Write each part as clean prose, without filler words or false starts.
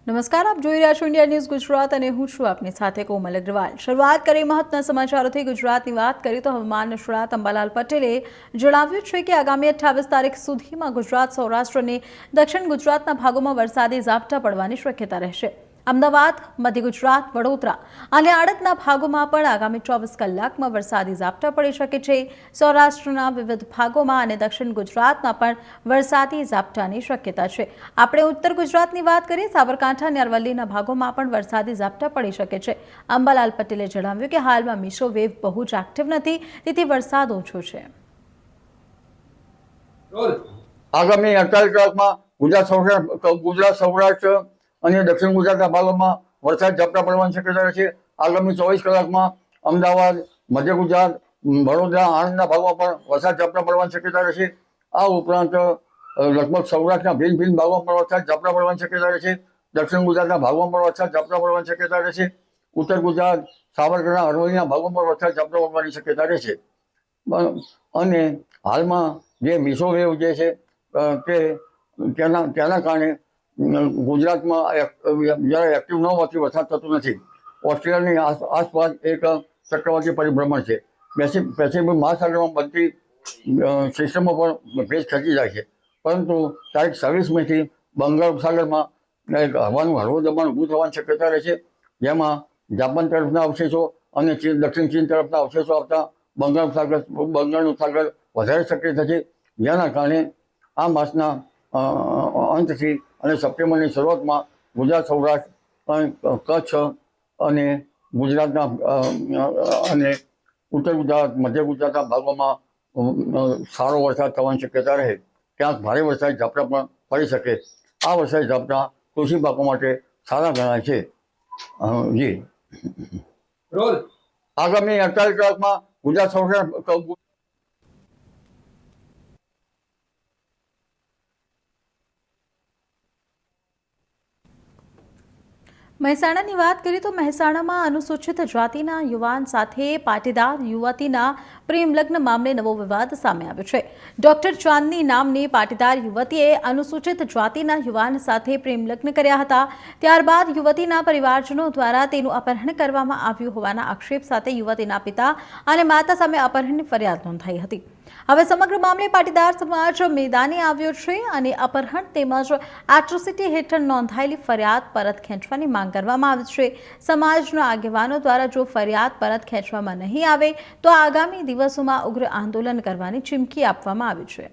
નમસ્કાર, આપ જોઈ રહ્યા છો ઇન્ડિયા ન્યૂઝ ગુજરાત અને હું છું આપની સાથે કોમલ અગ્રવાલ। શરૂઆત કરી મહત્વના સમાચારોથી। ગુજરાતની વાત કરીએ તો હવામાન નિષ્ણાત અંબાલાલ પટેલે જણાવ્યું છે કે આગામી 28 તારીખ સુધીમાં ગુજરાત, સૌરાષ્ટ્ર અને દક્ષિણ ગુજરાતના ભાગોમાં વરસાદી ઝાપટા પડવાની શક્યતા રહેશે। અમદાવાદ, મધ્ય ગુજરાત, વડોદરા અને આણંદના ભાગોમાં પણ આગામી 24 કલાકમાં વરસાદી ઝાપટા પડી શકે છે। સૌરાષ્ટ્રના વિવિધ ભાગોમાં અને દક્ષિણ ગુજરાતમાં પણ વરસાદી ઝાપટાની શક્યતા છે। આપણે ઉત્તર ગુજરાતની વાત કરીએ, સાબરકાંઠા અને અરવલ્લીના ભાગોમાં પણ વરસાદી ઝાપટા પડી શકે છે। અંબાલાલ પટેલે જણાવ્યું કે હાલમાં મીશો વેવ બહુ જ એક્ટિવ નથી, તેથી વરસાદ ઓછો છે। આગામી 48 કલાકમાં ગુજરાત, સૌરાષ્ટ્ર અને દક્ષિણ ગુજરાતના ભાગોમાં વરસાદ ઝાપટા પડવાની શક્યતા રહેશે। આગામી 24 કલાકમાં અમદાવાદ, મધ્ય ગુજરાત, વડોદરા, આણંદના ભાગોમાં પણ વરસાદ ઝાપટા પડવાની શક્યતા રહેશે। આ ઉપરાંત લગભગ સૌરાષ્ટ્રના ભિન્ન ભાગોમાં પણ વરસાદ ઝાપટા પડવાની શક્યતા રહેશે। દક્ષિણ ગુજરાતના ભાગોમાં પણ વરસાદ ઝાપટા પડવાની શક્યતા રહેશે। ઉત્તર ગુજરાત, સાબરકાંઠા, અરવલ્લીના ભાગોમાં પણ વરસાદ ઝાપટા પડવાની શક્યતા રહેશે। અને હાલમાં જે મીશો વેવ જે છે તેના કારણે ગુજરાતમાં જ્યારે એક્ટિવ ન હોવાથી વરસાદ થતો નથી। ઓસ્ટ્રેલિયાની આસપાસ એક ચક્રવાતી પરિભ્રમણ છે। પેસિફિક મહાસાગરમાં બનતી સિસ્ટમો પણ ભેજ ખેંચી જાય છે, પરંતુ તારીખ 26 મેથી બંગાળ ઉપસાગરમાં એક હવાનું હળવું દબાણ ઊભું થવાની શક્યતા રહેશે, જેમાં જાપાન તરફના અવશેષો અને દક્ષિણ ચીન તરફના અવશેષો આવતા બંગાળનું ઉપસાગર વધારે સક્રિય થશે, જેના કારણે આ માસના અંતથી અને સપ્ટેમ્બરની શરૂઆતમાં ગુજરાત, સૌરાષ્ટ્ર, કચ્છ અને ગુજરાતના અને ઉત્તર ગુજરાત, મધ્ય ગુજરાતના ભાગોમાં સારો વરસાદ થવાની શક્યતા રહે। ક્યાંક ભારે વરસાદી ઝાપટા પણ પડી શકે। આ વરસાદી ઝાપટા કૃષિ પાકો માટે સારા ગણાય છે। જી આગામી 48 કલાકમાં ગુજરાત, સૌરાષ્ટ્ર મહેસાણાની વાત કરીએ તો મહેસાણામાં અનુસૂચિત જાતિના યુવાન સાથે પાટીદાર યુવતીના પ્રેમ લગ્ન મામલે નવો વિવાદ સામે આવ્યો છે। ડોક્ટર ચાંદની નામની પાટીદાર યુવતીએ અનુસૂચિત જાતિના યુવાન સાથે પ્રેમ લગ્ન કર્યા હતા। ત્યારબાદ યુવતીના પરિવારજનો દ્વારા તેનું અપહરણ કરવામાં આવ્યું હોવાના આક્ષેપ સાથે યુવતીના પિતા અને માતા સામે અપહરણની ફરિયાદ નોંધાઈ હતી। હવે સમગ્ર મામલે પાટીદાર સમાજ મેદાને આવ્યો છે અને અપહરણ તેમજ એટ્રોસિટી હેઠળ નોંધાયેલી ફરિયાદ પરત ખેંચવાની માંગ કરવામાં આવી છે। સમાજના આગેવાનો દ્વારા જો ફરિયાદ પરત ખેંચવામાં નહીં આવે તો આગામી દિવસોમાં ઉગ્ર આંદોલન કરવાની ચીમકી આપવામાં આવી છે।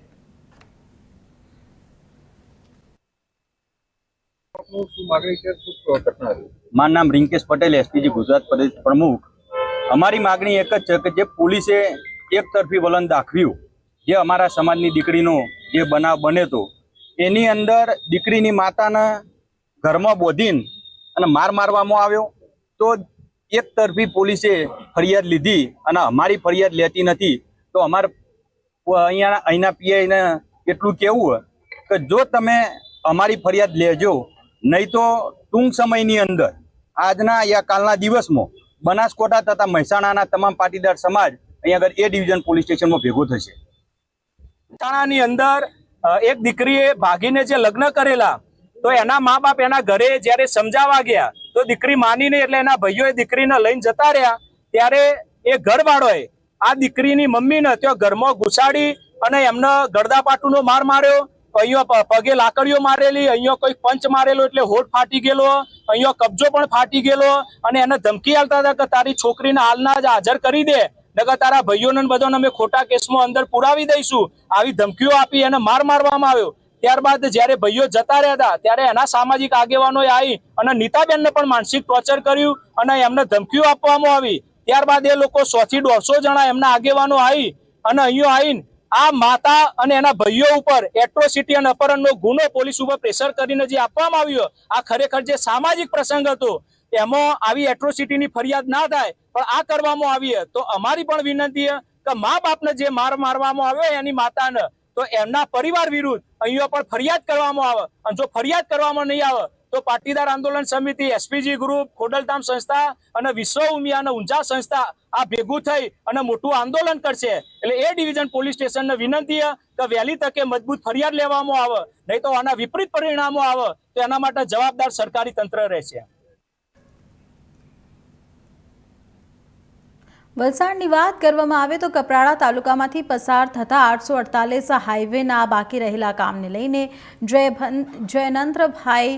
મારું નામ રિંકેશ પટેલ, એસપીજી ગુજરાત પ્રદેશ પ્રમુખ। અમારી માગણી એક જ છે કે જે પોલીસે એક તરફી વલણ દાખવ્યું, જે અમારા સમાજની દીકરીનો જે બનાવ બન્યો હતો, એની અંદર દીકરીની માતાના ઘરમાં બોધીને અને મારવામાં આવ્યો, તો એક તરફી પોલીસે ફરિયાદ લીધી અને અમારી ફરિયાદ લેતી નથી। તો અમારે અહીંના પીઆઈને એટલું કહેવું કે જો તમે અમારી ફરિયાદ લેજો, નહીં તો ટૂંક સમયની અંદર આજના યા કાલના દિવસમાં બનાસકાંઠા તથા મહેસાણાના તમામ પાટીદાર સમાજ અહીંયા આગળ એ ડિવિઝન પોલીસ સ્ટેશનમાં ભેગો થશે। મહેસાણાની અંદર એક દીકરીએ ભાગીને જે લગ્ન કરેલા, તો એના મા બાપ એના ઘરે જ્યારે સમજાવવા ગયા તો દીકરી માની નહીં, એટલે એના ભાઈઓએ દીકરીને લઈને જતા રહ્યા। ત્યારે એ ઘરવાળોએ આ દીકરીની મમ્મીને ત્યાં ઘરમાં ઘુસાડી અને એમને ગળદાપાટુનો માર માર્યો, અહીંયા પગે લાકડીઓ મારેલી, અહીંયા કોઈ પંચ મારેલો એટલે હોઠ ફાટી ગયેલો, અહીંયા કબજો પણ ફાટી ગયેલો, અને એને ધમકી આલતા હતા કે તારી છોકરીને હાલના જ હાજર કરી દે, નકર તારા ભાઈઓને બધાને અમે ખોટા કેસમાં અંદર પુરાવી દઈશું। આવી ધમકીઓ આપી એને મારવામાં આવ્યો। ત્યારબાદ જ્યારે ભાઈઓ જતા રહ્યા હતા ત્યારે એના સામાજિક આગેવાનોએ આવી અને નીતાબેનને પણ માનસિક ટોર્ચર કર્યું અને એમને ધમકીઓ આપવામાં આવી। ત્યારબાદ એ લોકો 100 થી 150 જણા એમના આગેવાનો આવી અને અહીંયા આવીને આ માતા અને એના ભાઈઓ ઉપર એટ્રોસિટી અને અપહરણનો ગુનો પોલીસ ઉપર પ્રેશર કરીને જે આપવામાં આવ્યો, આ ખરેખર જે સામાજિક પ્રસંગ હતો એમાં આવી એટ્રોસિટીની ફરિયાદ ના થાય પણ આ કરવામાં આવી। તો અમારી પણ વિનંતી છે કે મા બાપને જે મારવામાં આવ્યો એની માતાને, તો એમના પરિવાર વિરુદ્ધ અહીંયા પણ ફરિયાદ કરવામાં આવે, અને જો ફરિયાદ કરવામાં નહીં આવે તો પાટીદાર આંદોલન સમિતિ, એસપીજી ગ્રુપ, ખોડલધામ સંસ્થા અને વિશ્વ ઉમિયા અને ઊંઝા સંસ્થા આ ભેગું થઈ અને મોટું આંદોલન કરશે. એટલે એ ડિવિઝન પોલીસ સ્ટેશનને વિનંતી કે વહેલી તકે મજબૂત ફરિયાદ લેવામાં આવે, નહીં તો આના વિપરીત પરિણામો આવે તો એના માટે જવાબદાર સરકારી તંત્ર રહેશે. વલસાડની વાત કરવામાં આવે તો કપરાડા તાલુકામાંથી પસાર થતા 848 હાઈવેના બાકી રહેલા કામને લઈને જયનંદ્રભાઈ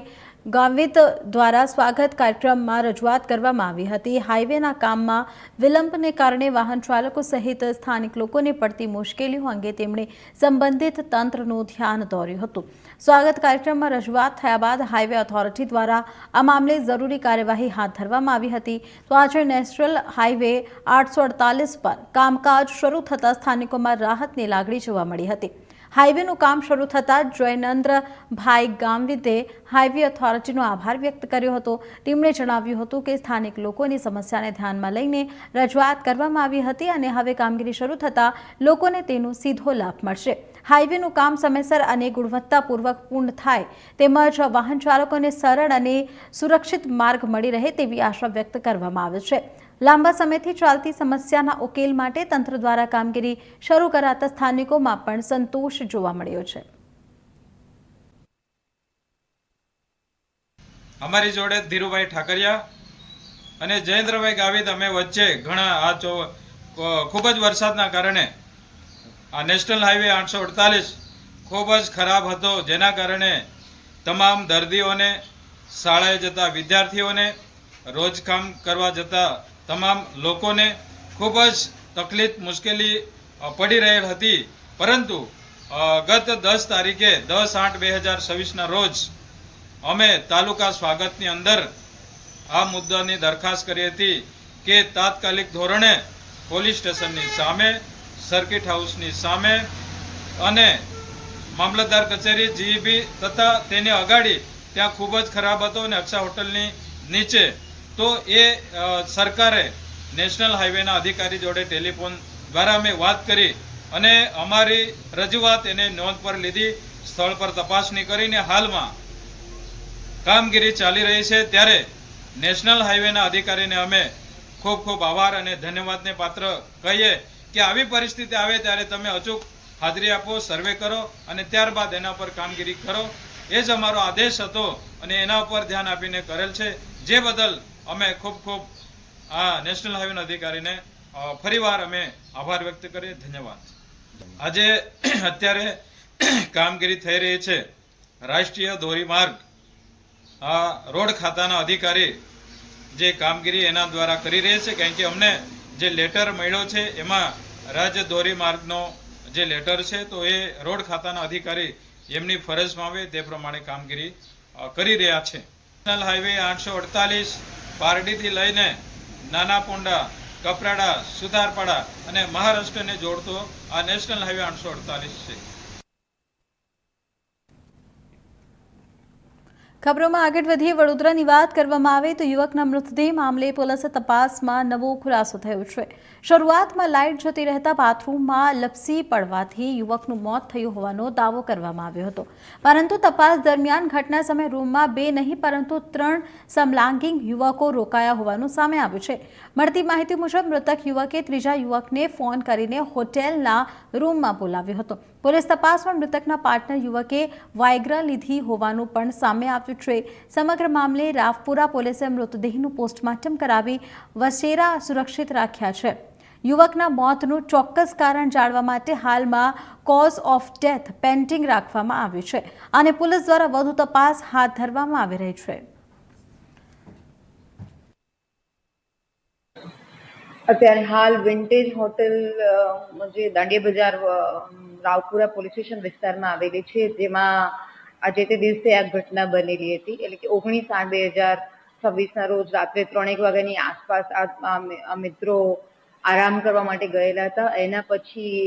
ગાવિત દ્વારા સ્વાગત કાર્યક્રમમાં રજૂઆત કરવામાં આવી હતી. હાઈવેના કામમાં વિલંબને કારણે વાહન ચાલકો સહિત સ્થાનિક લોકોને પડતી મુશ્કેલીઓ અંગે તેમણે સંબંધિત તંત્રનું ધ્યાન દોર્યું હતું. સ્વાગત કાર્યક્રમમાં રજૂઆત થયા બાદ હાઈવે ઓથોરિટી દ્વારા આ મામલે જરૂરી કાર્યવાહી હાથ ધરવામાં આવી હતી. તો આજે નેશનલ હાઈવે 848 પર કામકાજ શરૂ થતાં સ્થાનિકોમાં રાહતની લાગણી જોવા મળી હતી. હાઈવેનું કામ શરૂ થતાં જયનંદ્રભાઈ ગામવિતે હાઈવે ઓથોરિટીનો આભાર વ્યક્ત કર્યો હતો. તેમણે જણાવ્યું હતું કે સ્થાનિક લોકોની સમસ્યાને ધ્યાનમાં લઈને રજૂઆત કરવામાં આવી હતી અને હવે કામગીરી શરૂ થતાં લોકોને તેનો સીધો લાભ મળશે. હાઈવેનું કામ સમયસર અને ગુણવત્તાપૂર્વક પૂર્ણ થાય તેમજ વાહન ચાલકોને સરળ અને સુરક્ષિત માર્ગ મળી રહે તેવી આશા વ્યક્ત કરવામાં આવે છે. લાંબા સમયથી ચાલતી સમસ્યાના ઉકેલ માટે તંત્ર દ્વારા કામગીરી શરૂ કરાતા સ્થાનિકોમાં પણ સંતોષ જોવા મળ્યો છે. અમારી જોડે ધીરુભાઈ ઠાકરિયા અને જયેન્દ્રભાઈ ગાવિત અમે વચ્ચે ઘણા ખૂબ જ વરસાદના કારણે આ નેશનલ હાઈવે 848 ખૂબ જ ખરાબ હતો, જેના કારણે તમામ દર્દીઓને, શાળાએ જતા વિદ્યાર્થીઓને, રોજ કામ કરવા જતા તમામ લોકોને ખૂબ જ તકલીફ મુશ્કેલી પડી રહેલ હતી. પરંતુ ગત 10 તારીખે 10/8/2026ના રોજ અમે તાલુકા સ્વાગતની અંદર આ મુદ્દાની દરખાસ્ત કરી હતી કે તાત્કાલિક ધોરણે પોલીસ સ્ટેશનની સામે, સર્કિટ હાઉસની સામે અને મામલતદાર કચેરી જીઈબી તથા તેની અગાડી ત્યાં ખૂબ જ ખરાબ હતો અને અક્ષા હોટલની નીચે. તો એ સરકારે નેશનલ હાઈવેના અધિકારી જોડે ટેલિફોન દ્વારા અમે વાત કરી અને અમારી રજૂઆત એને નોંધ પર લીધી. સ્થળ પર તપાસણી કરીને હાલમાં કામગીરી ચાલી રહી છે. ત્યારે નેશનલ હાઈવેના અધિકારીને અમે ખૂબ ખૂબ આભાર અને ધન્યવાદને પાત્ર કહીએ કે આવી પરિસ્થિતિ આવે ત્યારે તમે અચૂક હાજરી આપો, સર્વે કરો અને ત્યારબાદ એના પર કામગીરી કરો. એ જ અમારો આદેશ હતો અને એના ઉપર ધ્યાન આપીને કરેલ છે, જે બદલ અમે ખૂબ ખૂબ આ નેશનલ હાઈવેના અધિકારીને ફરીવાર અમે આભાર વ્યક્ત કરીએ. ધન્યવાદ. આજે અત્યારે કામગીરી થઈ રહી છે. રાષ્ટ્રીય ધોરીમાર્ગ આ રોડ ખાતાના અધિકારી જે કામગીરી એના દ્વારા કરી રહી છે, કારણ કે અમને જે લેટર મળ્યો છે એમાં રાજ્ય ધોરીમાર્ગનો જે લેટર છે, તો એ રોડ ખાતાના અધિકારી એમની ફરજમાં આવે તે પ્રમાણે કામગીરી કરી રહ્યા છે. નેશનલ હાઈવે 848 પારડીથી લઈને નાના પોંડા, કપરાડા, સુતારપાડા અને મહારાષ્ટ્રને જોડતો આ નેશનલ હાઈવે 848 છે. ખબરોમાં આગળ વધીએ. વડોદરાની વાત કરવામાં આવે તો યુવકના મૃતદેહ મામલે પોલીસ તપાસમાં નવો ખુલાસો થયો છે. શરૂઆતમાં લાઇટ જતી રહેતા બાથરૂમમાં લપસી પડવાથી યુવકનું મોત થયું હોવાનો દાવો કરવામાં આવ્યો હતો, પરંતુ તપાસ દરમિયાન ઘટના સમયે રૂમમાં 2 નહીં પરંતુ 3 સમલાંગિક યુવકો રોકાયા હોવાનું સામે આવ્યું છે. મળતી માહિતી મુજબ મૃતક યુવકે ત્રીજા યુવકને ફોન કરીને હોટેલના રૂમમાં બોલાવ્યો હતો. પોલીસ તપાસમાં મૃતકના પાર્ટનર યુવકે વાયગ્રા લીધી હોવાનું પણ સામે આવ્યું છે. સમગ્ર મામલે રાવપુરા પોલીસે મૃતદેહનું પોસ્ટમોર્ટમ કરાવી વસેરા સુરક્ષિત રાખ્યા છે. યુવકના મોતનું ચોક્કસ કારણ જાણવા માટે હાલમાં કોઝ ઓફ ડેથ પેન્ડિંગ રાખવામાં આવ્યું છે અને પોલીસ દ્વારા વધુ તપાસ હાથ ધરવામાં આવી રહી છે. અત્યારે હાલ વિન્ટેજ હોટેલ જે દાંડિયા બજાર રાવપુરા પોલીસ સ્ટેશન વિસ્તારમાં આવેલી છે, જેમાં આજે તે દિવસે આ ઘટના બનેલી હતી. એટલે કે 19/8/2026ના રોજ રાત્રે 3-1 વાગ્યાની આસપાસ આ મિત્રો આરામ કરવા માટે ગયેલા હતા. એના પછી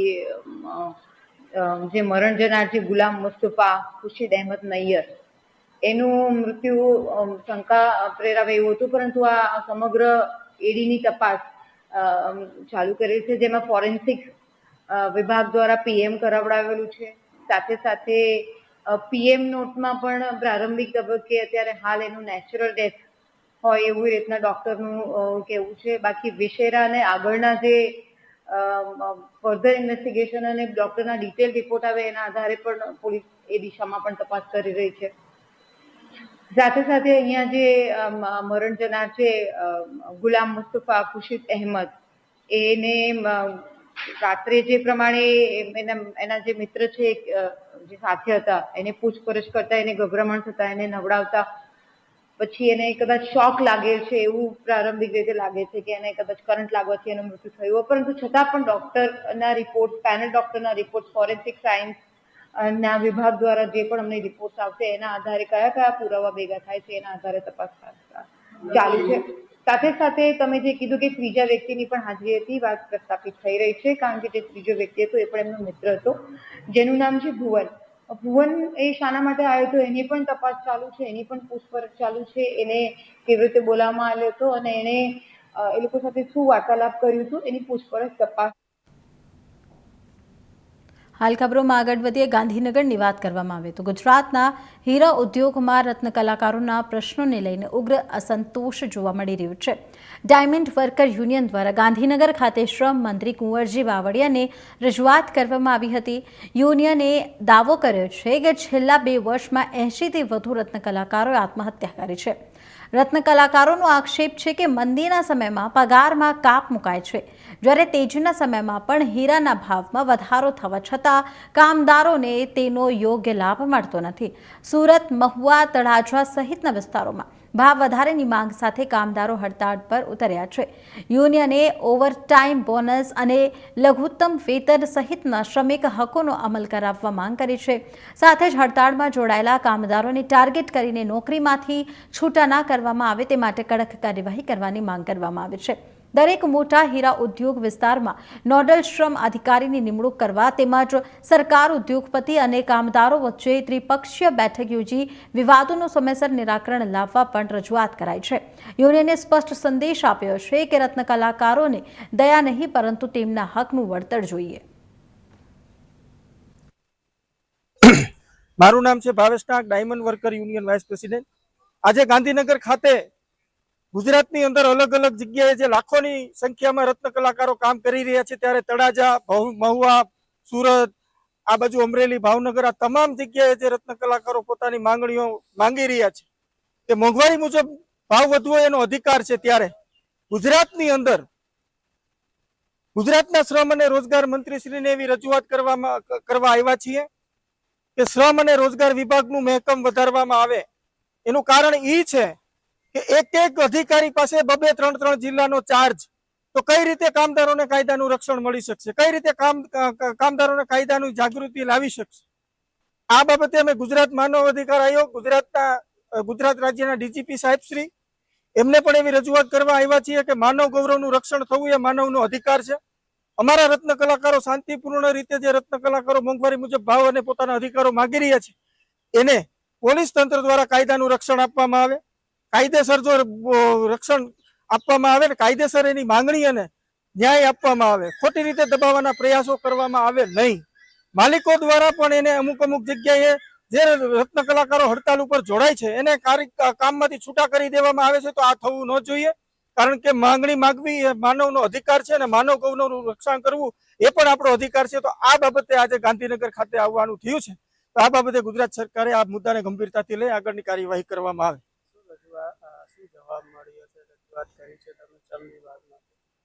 જે મરણ જનાર છે ગુલામ મુસ્તફા ખુશીદ અહેમદ નૈયર, એનું મૃત્યુ શંકા પ્રેરાવે એવું હતું, પરંતુ આ સમગ્ર એડીની તપાસ ચાલુ કરેલ છે, જેમાં ફોરેન્સિક વિભાગ દ્વારા PM કરાવડાવેલું છે. સાથે સાથે પીએમ નોટમાં પણ પ્રારંભિક તબક્કે અત્યારે હાલ એનું નેચરલ ડેથ હોય એવું રીતના ડૉક્ટરનું કહેવું છે. બાકી વિશેરા અને આગળના જે ફર્ધર ઇન્વેસ્ટિગેશન અને ડૉક્ટરના ડિટેલ રિપોર્ટ આવે એના આધારે પણ પોલીસ એ દિશામાં પણ તપાસ કરી રહી છે. સાથે સાથે અહીંયા જે મરણ જનાર છે ગુલામ મુસ્તફા ખુશીદ અહેમદ, એને રાત્રે જે પ્રમાણે એના જે મિત્ર છે જે સાથે હતા એને પૂછપરછ કરતા એને ગભરામણ થતા એને નવડાવતા પછી એને કદાચ શોક લાગેલ છે એવું પ્રારંભિક રીતે લાગે છે કે એને કદાચ કરંટ લાગવાથી એનું મૃત્યુ થયું, પરંતુ છતાં પણ ડૉક્ટરના રિપોર્ટ, પેનલ ડૉક્ટરના રિપોર્ટ, ફોરેન્સિક સાયન્સ ના વિભાગ દ્વારા જે પણ અમને રિપોર્ટ આવશે એના આધારે કયા કયા પુરાવા ભેગા થાય છે એના આધારે તપાસ ચાલુ છે. સાથે સાથે તમે જે કીધું કે ત્રીજા વ્યક્તિની પણ હાજરી હતી, વાત પ્રસ્થાપિત થઈ રહી છે, કારણ કે જે ત્રીજો વ્યક્તિ હતો એ પણ એમનો મિત્ર હતો જેનું નામ છે ભુવન. ભુવન એ શાના માટે આવ્યો હતો એની પણ તપાસ ચાલુ છે, એની પણ પૂછપરછ ચાલુ છે. એને કેવી રીતે બોલાવવામાં આવ્યો હતો અને એને એ લોકો સાથે શું વાર્તાલાપ કર્યું હતું એની પૂછપરછ તપાસ. હાલ ખબરોમાં આગળ વધીએ. ગાંધીનગરની વાત કરવામાં આવે તો ગુજરાતના હીરા ઉદ્યોગમાં રત્ન કલાકારોના પ્રશ્નોને લઈને ઉગ્ર અસંતોષ જોવા મળી રહ્યો છે. ડાયમંડ વર્કર યુનિયન દ્વારા ગાંધીનગર ખાતે શ્રમ મંત્રી કુંવરજી બાવળિયાને રજૂઆત કરવામાં આવી હતી. યુનિયને દાવો કર્યો છે કે છેલ્લા 2 વર્ષમાં 80થી વધુ રત્ન કલાકારોએ આત્મહત્યા કરી છે. રત્ન કલાકારોનો આક્ષેપ છે કે મંદીના સમયમાં પગારમાં કાપ મુકાય છે, જ્યારે તેજીના સમયમાં પણ હીરાના ભાવમાં વધારો થવા છતાં કામદારોને તેનો યોગ્ય લાભ મળતો નથી. સુરત, મહુવા, તળાજા સહિતના વિસ્તારોમાં ભાવ વધારેની માંગ સાથે કામદારો હડતાળ પર ઉતર્યા છે. યુનિયને ઓવરટાઈમ બોનસ અને લઘુત્તમ વેતન સહિતના શ્રમિક હકોનો અમલ કરાવવા માંગ કરી છે. સાથે જ હડતાળમાં જોડાયેલા કામદારોને ટાર્ગેટ કરીને નોકરીમાંથી છૂટા ના કરવામાં આવે તે માટે કડક કાર્યવાહી કરવાની માંગ કરવામાં આવી છે. દરેક મોટા હીરા ઉદ્યોગ વિસ્તારમાં નોડલ શ્રમ અધિકારીની નિમણૂક કરવા તેમજ સરકાર, ઉદ્યોગપતિ અને કામદારો વચ્ચે ત્રિપક્ષીય બેઠક યોજી વિવાદોનું સમયસર નિરાકરણ લાવવા પણ રજૂઆત કરાઈ છે. યુનિયને સ્પષ્ટ સંદેશ આપ્યો છે કે રત્ન કલાકારોને દયા નહીં પરંતુ તેમના હકનું વળતર જોઈએ. મારું નામ છે Bhavesh Nag, diamond worker union vice president. આજે ગાંધીનગર ખાતે ગુજરાતની અંદર અલગ અલગ જગ્યાએ જે લાખોની સંખ્યામાં રત્ન કલાકારો કામ કરી રહ્યા છે, ત્યારે તળાજા, મહુવા, સુરત, આ બાજુ અમરેલી, ભાવનગર, આ તમામ જગ્યાએ જે રત્ન કલાકારો પોતાની માંગણીઓ માંગી રહ્યા છે કે મોંઘવારી મુજબ ભાવ વધવો એનો અધિકાર છે, ત્યારે ગુજરાતની અંદર ગુજરાતના શ્રમ અને રોજગાર મંત્રીશ્રીને એવી રજૂઆત કરવા આવ્યા છીએ કે શ્રમ અને રોજગાર વિભાગનું મહેકમ વધારવામાં આવે. એનું કારણ એ છે કે એક અધિકારી પાસે 2-3 જિલ્લાનો ચાર્જ, તો કઈ રીતે કામદારોને કાયદાનું રક્ષણ મળી શકશે? કઈ રીતે કામદારોને કાયદાની જાગૃતિ લાવી શકશે? આ બાબતે અમે ગુજરાત માનવ અધિકાર આયોગ, ગુજરાત રાજ્યના ડીજીપી સાહેબશ્રી, એમને પણ એવી રજૂઆત કરવા આવ્યા છીએ કે માનવ ગૌરવનું રક્ષણ થવું એ માનવનો અધિકાર છે. અમારા રત્ન કલાકારો શાંતિપૂર્ણ રીતે જે રત્ન કલાકારો મોંઘવારી મુજબ ભાવ અને પોતાના અધિકારો માગી રહ્યા છે એને પોલીસ તંત્ર દ્વારા કાયદાનું રક્ષણ આપવામાં આવે, કાયદેસર જો રક્ષણ આપવામાં આવે ને કાયદેસર એની માંગણી અને ન્યાય આપવામાં આવે, ખોટી રીતે દબાવવાના પ્રયાસો કરવામાં આવે નહીં. માલિકો દ્વારા પણ એને અમુક જગ્યાએ જે રત્ન કલાકારો હડતાલ ઉપર જોડાય છે એને કામમાંથી છૂટા કરી દેવામાં આવે છે, તો આ થવું ન જોઈએ. કારણ કે માંગણી માગવી એ માનવનો અધિકાર છે અને માનવ ગૌરવનું રક્ષણ કરવું એ પણ આપણો અધિકાર છે. તો આ બાબતે આજે ગાંધીનગર ખાતે આવવાનું થયું છે. તો આ બાબતે ગુજરાત સરકારે આ મુદ્દાને ગંભીરતાથી લઈ આગળની કાર્યવાહી કરવામાં આવે.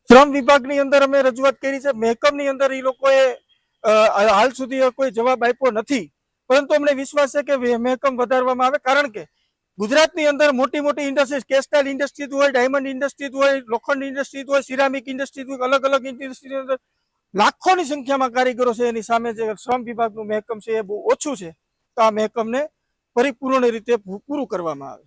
શ્રમ વિભાગની અંદર અમે રજૂઆત કરી છે. મહેકમની અંદર એ લોકોએ હાલ સુધી કોઈ જવાબ આપ્યો નથી, પરંતુ અમને વિશ્વાસ છે કે મહેકમ વધારવામાં આવે. કારણ કે ગુજરાતની અંદર મોટી ઇન્ડસ્ટ્રીઝ, ટેક્સટાઇલ ઇન્ડસ્ટ્રીઝ હોય, ડાયમંડ ઇન્ડસ્ટ્રીઝ હોય, લોખંડ ઇન્ડસ્ટ્રીઝ હોય, સિરામિક ઇન્ડસ્ટ્રીઝ હોય, અલગ ઇન્ડસ્ટ્રીની અંદર લાખોની સંખ્યામાં કારીગરો છે. એની સામે જે શ્રમ વિભાગનું મહેકમ છે એ બહુ ઓછું છે. તો આ મહેકમને પરિપૂર્ણ રીતે પૂરું કરવામાં આવે.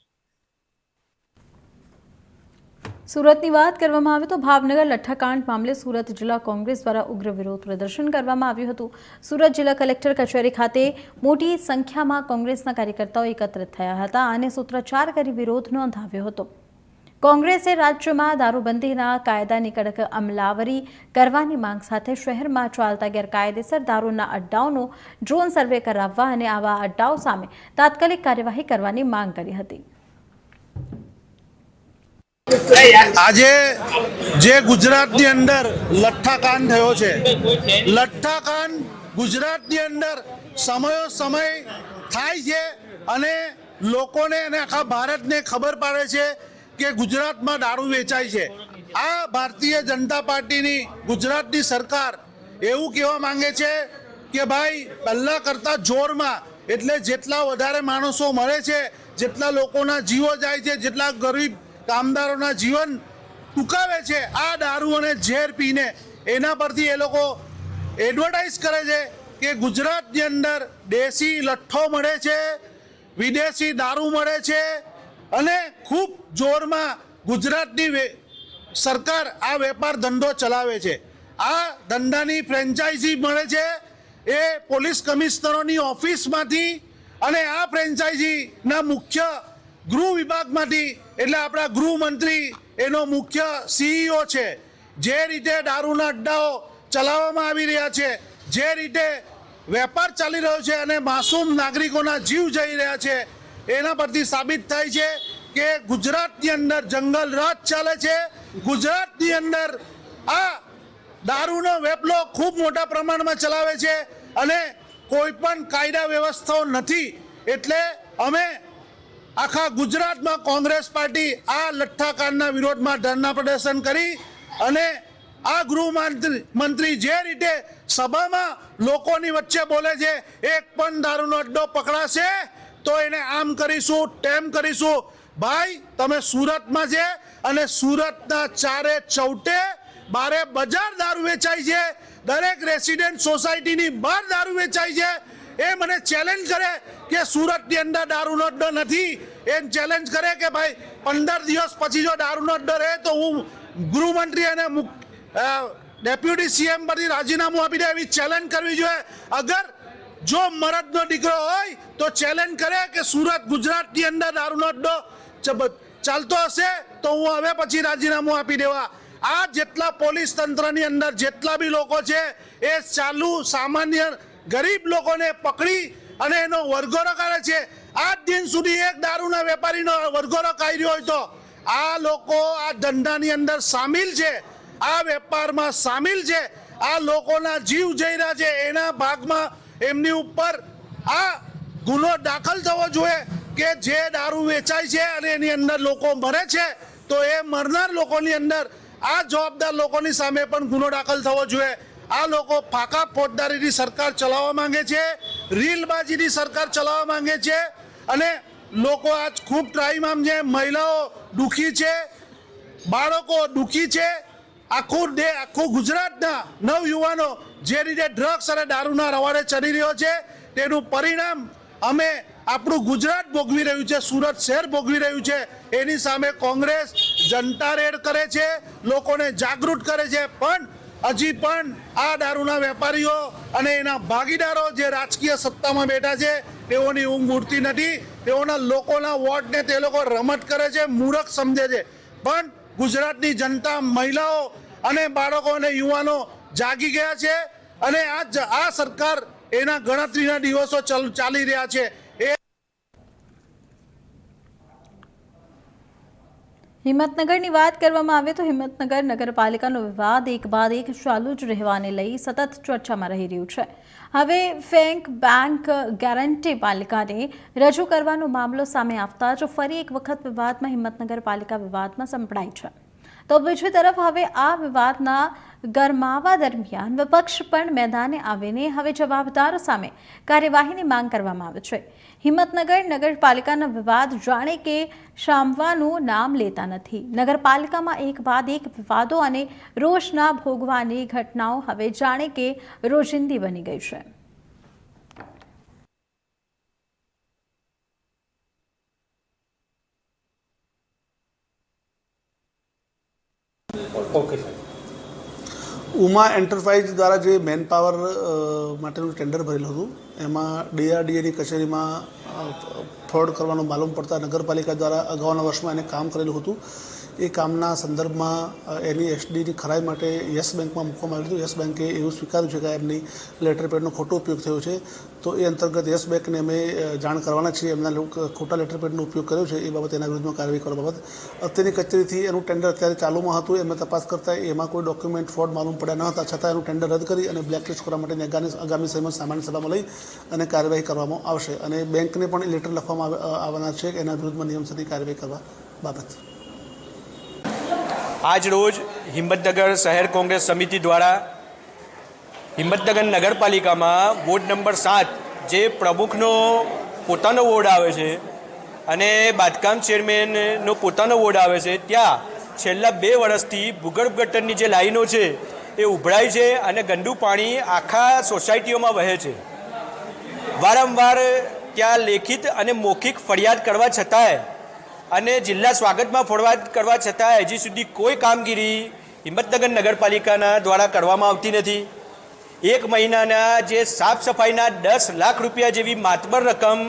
સુરતની વાત કરવામાં આવે તો ભાવનગર લઠ્ઠાકાંડ મામલે સુરત જિલ્લા કોંગ્રેસ દ્વારા ઉગ્ર વિરોધ પ્રદર્શન કરવામાં આવ્યું હતું. સુરત જિલ્લા કલેક્ટર કચેરી ખાતે મોટી સંખ્યામાં કોંગ્રેસના કાર્યકર્તાઓ એકત્રિત થયા હતા અને સૂત્રોચ્ચાર કરી વિરોધ નોંધાવ્યો હતો. કોંગ્રેસે રાજ્યમાં દારૂબંધીના કાયદાની કડક અમલાવરી કરવાની માંગ સાથે શહેરમાં ચાલતા ગેરકાયદેસર દારૂના અડ્ડાઓનો ડ્રોન સર્વે કરાવવા અને આવા અડ્ડાઓ સામે તાત્કાલિક કાર્યવાહી કરવાની માંગ કરી હતી. આજે જે ગુજરાતની અંદર લઠ્ઠાકાંડ થયો છે, લઠ્ઠાકાંડ ગુજરાતની અંદર સમય થાય છે અને લોકોને અને આખા ભારતને ખબર પડે છે કે ગુજરાતમાં દારૂ વેચાય છે. આ ભારતીય જનતા પાર્ટીની ગુજરાતની સરકાર એવું કહેવા માંગે છે કે ભાઈ પહેલા કરતાં જોરમાં, એટલે જેટલા વધારે માણસો મળે છે, જેટલા લોકોના જીવો જાય છે, જેટલા ગરીબ કામદારોના જીવન ટૂંકાવે છે આ દારૂ અને ઝેર પીને, એના પરથી એ લોકો એડવર્ટાઇઝ કરે છે કે ગુજરાતની અંદર દેશી લઠ્ઠો મળે છે, વિદેશી દારૂ મળે છે અને ખૂબ જોરમાં ગુજરાતની સરકાર આ વેપાર ધંધો ચલાવે છે. આ ધંધાની ફ્રેન્ચાઇઝી મળે છે એ પોલીસ કમિશનરોની ઓફિસમાંથી અને આ ફ્રેન્ચાઇઝીના મુખ્ય ગૃહ વિભાગમાંથી, એટલે આપણા ગૃહમંત્રી એનો મુખ્ય CEO છે. જે રીતે દારૂના અડ્ડાઓ ચલાવવામાં આવી રહ્યા છે, જે રીતે વેપાર ચાલી રહ્યો છે અને માસૂમ નાગરિકોના જીવ જઈ રહ્યા છે, એના પરથી સાબિત થાય છે કે ગુજરાતની અંદર જંગલ રાજ ચાલે છે. ગુજરાતની અંદર આ દારૂનો વેપલો ખૂબ મોટા પ્રમાણમાં ચલાવે છે અને કોઈ પણ કાયદા વ્યવસ્થાઓ નથી. એટલે અમે આખા ગુજરાતમાં કોંગ્રેસ પાર્ટી આ લઠ્ઠાકાંડના વિરોધમાં ધરણા પ્રદર્શન કરી અને આ ગૃહમંત્રી જે રીતે સભામાં લોકોની વચ્ચે બોલે છે, એક પણ દારૂનો અડ્ડો પકડાશે તો એને આમ કરીશું, તેમ કરીશું. ભાઈ તમે સુરતમાં છે અને સુરતના ચારે ચૌટે બારે બજાર દારૂ વેચાય છે, દરેક રેસિડેન્ટ સોસાયટીની બહાર દારૂ વેચાય છે. એ મને ચેલેન્જ કરે કે સુરતની અંદર દારૂનો અડ્ડો નથી, એમ ચેલેન્જ કરે કે ભાઈ 15 દિવસ પછી જો દારૂનો અડ્ડો રહે તો હું ગૃહમંત્રી અને ડેપ્યુટી CM પરથી રાજીનામું આપી દે, એવી ચેલેન્જ કરવી જોઈએ. અગર જો મરદનો દીકરો હોય તો ચેલેન્જ કરે કે સુરત ગુજરાતની અંદર દારૂનો અડ્ડો ચાલતો હશે તો હું હવે પછી રાજીનામું આપી દેવા. આ જેટલા પોલીસ તંત્રની અંદર જેટલા બી લોકો છે એ ચાલુ સામાન્ય ગરીબ લોકોને પકડી અને એનો વરઘોડો કાઢે છે. આજ દિન સુધી એક દારૂના વેપારીનો વરઘોડો કાઢ્યો હોય તો આ લોકો આ ધંધાની અંદર સામેલ છે, આ વેપારમાં સામેલ છે, આ લોકોના જીવ જઈ રહ્યા છે. એના ભાગમાં એમની ઉપર આ ગુનો દાખલ થવો જોઈએ કે જે દારૂ વેચાય છે અને એની અંદર લોકો મરે છે તો એ મરનાર લોકોની અંદર આ જવાબદાર લોકોની સામે પણ ગુનો દાખલ થવો જોઈએ. આ લોકો ફાકા ફોજદારીની સરકાર ચલાવવા માંગે છે, રીલબાજીની સરકાર ચલાવવા માંગે છે અને લોકો આજ ખૂબ ત્રાહિમામ છે. મહિલાઓ દુઃખી છે, બાળકો દુઃખી છે. આખું ગુજરાતના નવયુવાનો જે રીતે ડ્રગ્સ અને દારૂના રવાડે ચડી રહ્યો છે તેનું પરિણામ અમે આપણું ગુજરાત ભોગવી રહ્યું છે, સુરત શહેર ભોગવી રહ્યું છે. એની સામે કોંગ્રેસ જનતા રેડ કરે છે, લોકોને જાગૃત કરે છે, પણ હજી પણ આ દારૂના વેપારીઓ અને એના ભાગીદારો જે રાજકીય સત્તામાં બેઠા છે તેઓની ઊંઘ ઉડતી નથી. તેઓના લોકોના વોટને તે લોકો રમત કરે છે, મૂર્ખ સમજે છે. પણ ગુજરાતની જનતા, મહિલાઓ અને બાળકો અને યુવાનો જાગી ગયા છે અને આ સરકાર એના ગણતરીના દિવસો ચાલી રહ્યા છે. હિંમતનગરની વાત કરવામાં આવે તો હિંમતનગર નગરપાલિકાનો વિવાદ એક બાદ એક ચાલુ જ રહેવાને લઈ સતત ચર્ચામાં રહી રહ્યું છે. હવે બેંક ગેરંટી પાલિકાને રજૂ કરવાનો મામલો સામે આવતા જ ફરી એક વખત વિવાદમાં હિંમતનગર પાલિકા વિવાદમાં સંપડાઈ છે. તો બીજી તરફ હવે આ વિવાદના ગરમાવા દરમિયાન વિપક્ષ પણ મેદાને આવીને હવે જવાબદારો સામે કાર્યવાહીની માંગ કરવામાં આવે છે. હિંમતનગર નગરપાલિકાના વિવાદ જાણે કે શામવાનું નામ લેતા નથી. નગરપાલિકામાં એક બાદ એક વિવાદો અને રોષના ભોગવાની ઘટનાઓ હવે જાણે કે રોજિંદી બની ગઈ છે. ઉમા એન્ટરપ્રાઇઝ દ્વારા જે મેન પાવર માટેનું ટેન્ડર ભરેલું હતું એમાં DRDAની કચેરીમાં ફ્રોડ કરવાનું માલુમ પડતા નગરપાલિકા દ્વારા અગાઉના વર્ષમાં એને કામ કરેલું હતું. એ કામના સંદર્ભમાં એની એસડીની ખરાઈ માટે યસ બેંકમાં મૂકવામાં આવ્યું હતું. યસ બેંકે એવું સ્વીકાર્યું છે કે એમની લેટર પેડનો ખોટો ઉપયોગ થયો છે. તો એ અંતર્ગત યસ બેંકને અમે જાણ કરવાના છીએ. એમના ખોટા લેટર પેડનો ઉપયોગ કર્યો છે એ બાબતે એના વિરુદ્ધમાં કાર્યવાહી કરવા બાબત અત્યારની કચેરીથી એનું ટેન્ડર અત્યારે ચાલુમાં હતું. એમને તપાસ કરતાં એમાં કોઈ ડોક્યુમેન્ટ ફ્રોડ માલુમ પડ્યા ન હતા, છતાં એનું ટેન્ડર રદ કરી અને બ્લેકલિસ્ટ કરવા માટેની આગામી સમયમાં સામાન્ય સભામાં લઈ અને કાર્યવાહી કરવામાં આવશે. અને બેંકને પણ એ લેટર લખવામાં આવવાના છે કે એના વિરુદ્ધમાં નિયમસરની કાર્યવાહી કરવા બાબત. આજ રોજ હિંમતનગર શહેર કોંગ્રેસ સમિતિ દ્વારા હિંમતનગર નગરપાલિકામાં વોર્ડ નંબર 7 જે પ્રમુખનો પોતાનો વોર્ડ આવે છે અને બાંધકામ ચેરમેનનો પોતાનો વોર્ડ આવે છે, ત્યાં છેલ્લા 2 વર્ષથી ભૂગર્ભ ગટરની જે લાઈનો છે એ ઉભરાય છે અને ગંદુ પાણી આખા સોસાયટીઓમાં વહે છે. વારંવાર ત્યાં લેખિત અને મૌખિક ફરિયાદ કરવા છતાંય અને જિલ્લા સ્વાગતમાં ફરિયાદ કરવા છતાં હજી સુધી કોઈ કામગીરી હિંમતનગર નગરપાલિકાના દ્વારા કરવામાં આવતી નથી. 1 મહિનાના જે સાફ સફાઈના 10 લાખ રૂપિયા જેવી માતબર રકમ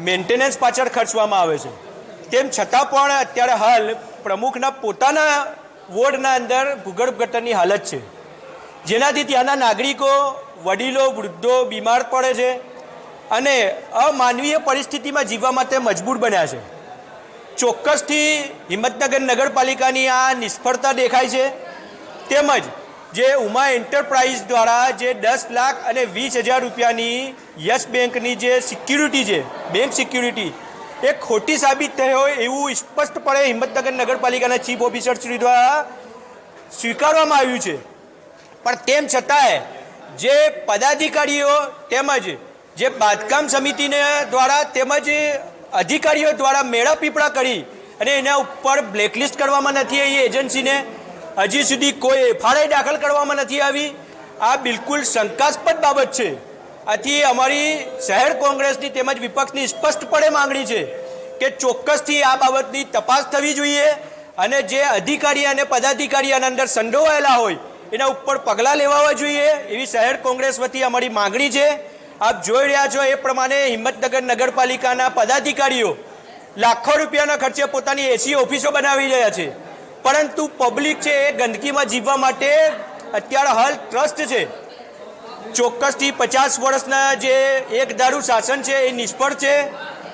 મેન્ટેનન્સ પાછળ ખર્ચવામાં આવે છે. તેમ છતાં પણ અત્યારે હાલ પ્રમુખના પોતાના વોર્ડના અંદર ભૂગર્ભ ગટરની હાલત છે, જેનાથી ત્યાંના નાગરિકો, વડીલો, વૃદ્ધો બીમાર પડે છે અને અમાનવીય પરિસ્થિતિમાં જીવવા માટે મજબૂર બન્યા છે. ચોક્કસથી હિંમતનગર નગરપાલિકાની આ નિષ્ફળતા દેખાય છે. તેમજ જે ઉમા એન્ટરપ્રાઇઝ દ્વારા જે 10 લાખ અને 20,000 રૂપિયાની યસ બેંકની જે સિક્યુરિટી છે, બેંક સિક્યુરિટી, એ ખોટી સાબિત થઈ હોય એવું સ્પષ્ટપણે હિંમતનગર નગરપાલિકાના ચીફ ઓફિસર શ્રી દ્વારા સ્વીકારવામાં આવ્યું છે. પણ તેમ છતાંય જે પદાધિકારીઓ તેમજ જે બાંધકામ સમિતિને દ્વારા તેમજ અધિકારીઓ દ્વારા મેળા પીપળા કરી અને એના ઉપર બ્લેકલિસ્ટ કરવામાં નથી આવી એજન્સીને, હજી સુધી કોઈ એફઆરઆઈ દાખલ કરવામાં નથી આવી. આ બિલકુલ શંકાસ્પદ બાબત છે. આથી અમારી શહેર કોંગ્રેસની તેમજ વિપક્ષની સ્પષ્ટપણે માંગણી છે કે ચોક્કસથી આ બાબતની તપાસ થવી જોઈએ અને જે અધિકારી અને પદાધિકારી આના અંદર સંડોવાયેલા હોય એના ઉપર પગલાં લેવા જોઈએ એવી શહેર કોંગ્રેસ વતી અમારી માંગણી છે. આપ જોઈ રહ્યા છો એ પ્રમાણે હિંમતનગર નગરપાલિકાના પદાધિકારીઓ લાખો રૂપિયાના ખર્ચે પોતાની એસી ઓફિસો બનાવી રહ્યા છે, પરંતુ પબ્લિક છે એ ગંદકીમાં જીવવા માટે અત્યારે હાલ ટ્રસ્ટ છે. ચોક્કસથી 50 વર્ષના જે એકધારું શાસન છે એ નિષ્ફળ છે.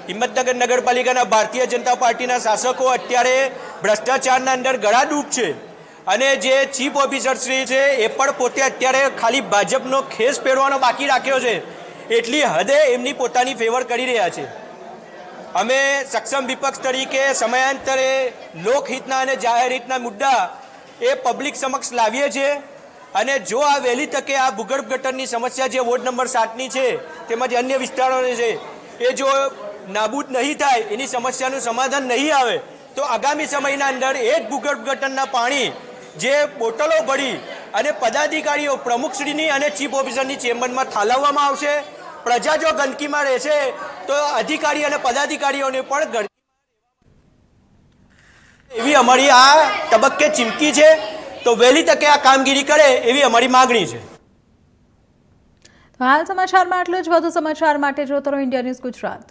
હિંમતનગર નગરપાલિકાના ભારતીય જનતા પાર્ટીના શાસકો અત્યારે ભ્રષ્ટાચારના અંદર ગળાડૂબ છે અને જે ચીફ ઓફિસર શ્રી છે એ પણ પોતે અત્યારે ખાલી ભાજપનો ખેસ પહેરવાનો બાકી રાખ્યો છે એટલી હદે એમની પોતાની ફેવર કરી રહ્યા છે. અમે સક્ષમ વિપક્ષ તરીકે સમયાંતરે લોકહિતના અને જાહેર હિતના મુદ્દા એ પબ્લિક સમક્ષ લાવીએ છીએ અને જો આ વહેલી તકે આ ભૂગર્ભ ગટરની સમસ્યા જે વોર્ડ નંબર 7ની છે તેમજ અન્ય વિસ્તારોની છે એ જો નાબૂદ નહીં થાય, એની સમસ્યાનું સમાધાન નહીં આવે તો આગામી સમયના અંદર એ જ ભૂગર્ભ ગટરના પાણી જે બોટલો ભરી અને પદાધિકારીઓ પ્રમુખશ્રીની અને ચીફ ઓફિસરની ચેમ્બરમાં ઠાલવવામાં આવશે. પ્રજા જો ગંદકીમાં રહેશે તો અધિકારી અને પદાધિકારીઓને પણ ગંદકી એવી અમારી આ તબક્કે ચીમકી છે. તો વહેલી તકે આ કામગીરી કરે એવી અમારી માગણી છે. હાલ સમાચારમાં આટલું જ. વધુ સમાચાર માટે જોતો રહો ઇન્ડિયા ન્યૂઝ ગુજરાત.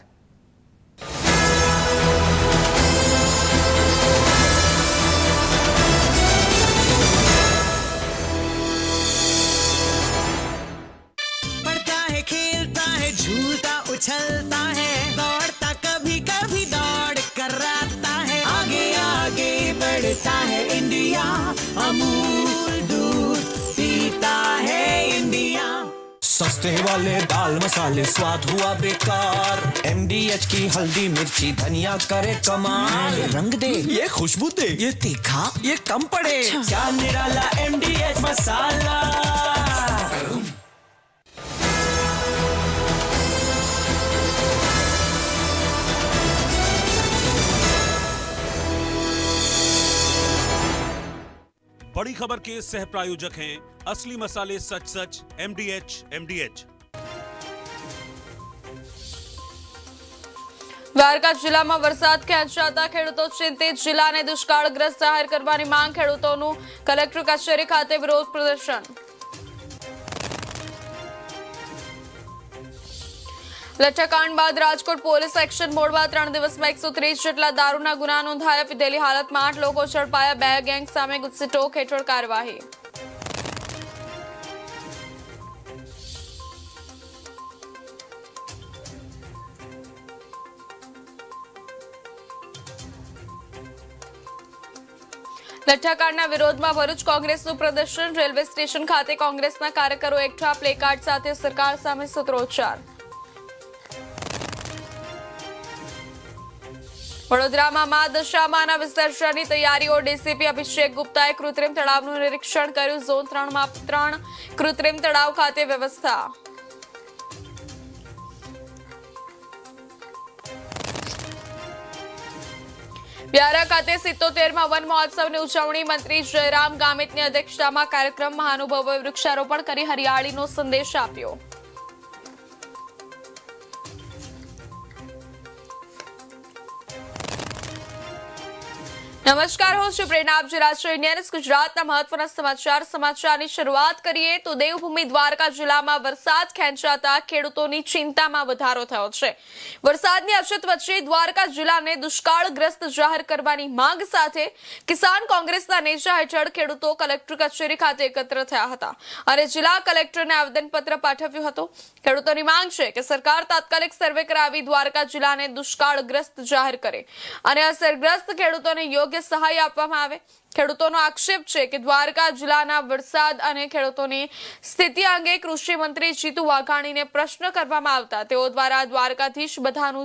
झूलता उछलता है, दौड़ता कभी कभी दौड़ कर आता है, आगे आगे बढ़ता है इंडिया, अमूल दूध पीता है इंडिया. सस्ते वाले दाल मसाले स्वाद हुआ बेकार, MDH की हल्दी मिर्ची धनिया करे कमाल, ये रंग दे, ये खुशबू दे, ये तीखा, ये कम पड़े, क्या निराला MDH मसाला. बड़ी खबर के सह प्रायोजक हैं असली मसाले सच सच MDH. દ્વારકા જિલ્લામાં વરસાદ ખેંચાતા ખેડૂતો ચિંતિત, જિલ્લાને દુષ્કાળગ્રસ્ત જાહેર કરવાની માંગ, ખેડૂતોનું કલેક્ટર કચેરી ખાતે વિરોધ પ્રદર્શન. લઠ્ઠાકાંડ બાદ રાજકોટ પોલીસ એક્શન મોડમાં 3 દિવસમાં 130 જેટલા દારૂના ગુના નોંધાયા. પીધેલી હાલતમાં 8 લોકો ઝડપાયા. 2 ગેંગ સામે ગુસ્સીટોક હેઠળ કાર્યવાહી. લઠ્ઠાકાંડના વિરોધમાં ભરૂચ કોંગ્રેસનું પ્રદર્શન. રેલવે સ્ટેશન ખાતે કોંગ્રેસના કાર્યકરો એકઠા, પ્લેકાર્ડ સાથે સરકાર સામે સૂત્રોચ્ચાર. વડોદરામાં મા દશામાના વિસર્જનની તૈયારીઓ. ડીસીપી અભિષેક ગુપ્તાએ કૃત્રિમ તળાવનું નિરીક્ષણ કર્યું. ઝોન 3 માં 3 કૃત્રિમ તળાવ ખાતે વ્યવસ્થા. વ્યારા ખાતે 77મા વન મહોત્સવની ઉજવણી. મંત્રી જયરામ ગામિતની અધ્યક્ષતામાં કાર્યક્રમ. મહાનુભાવોએ વૃક્ષારોપણ કરી હરિયાળીનો સંદેશ આપ્યો. નમસ્કાર, હું છું પ્રેરણા. આપ જોઈ રહ્યા છો ઇન્ડિયા ન્યૂઝ ગુજરાતના મહત્વના સમાચારની શરૂઆત કરીએ તો દેવભૂમિ દ્વારકા જિલ્લામાં વરસાદ ખેંચાતા ખેડૂતોની ચિંતામાં વધારો થયો છે. વરસાદની અછત વચ્ચે દ્વારકા જિલ્લાને દુષ્કાળગ્રસ્ત જાહેર કરવાની માંગ સાથે કિસાન કોંગ્રેસના નેજા હેઠળ ખેડૂતો કલેક્ટર કચેરી ખાતે એકત્ર થયા હતા અને જિલ્લા કલેક્ટરને આવેદનપત્ર પાઠવ્યું હતું. ખેડૂતોની માંગ છે કે સરકાર તાત્કાલિક સર્વે કરાવી દ્વારકા જિલ્લાને દુષ્કાળગ્રસ્ત જાહેર કરે અને અસરગ્રસ્ત ખેડૂતોને યોગ્ય સહાય આપવામાં આવે. ખેડૂતોનો આક્ષેપ છે કે દ્વારકા જિલ્લાના વરસાદ અને ખેડૂતોની સ્થિતિ અંગે કૃષિ મંત્રી જીતુ વાઘાણીને પ્રશ્ન કરવામાં આવતા તેઓ દ્વારા દ્વારકાધીશ બધાનું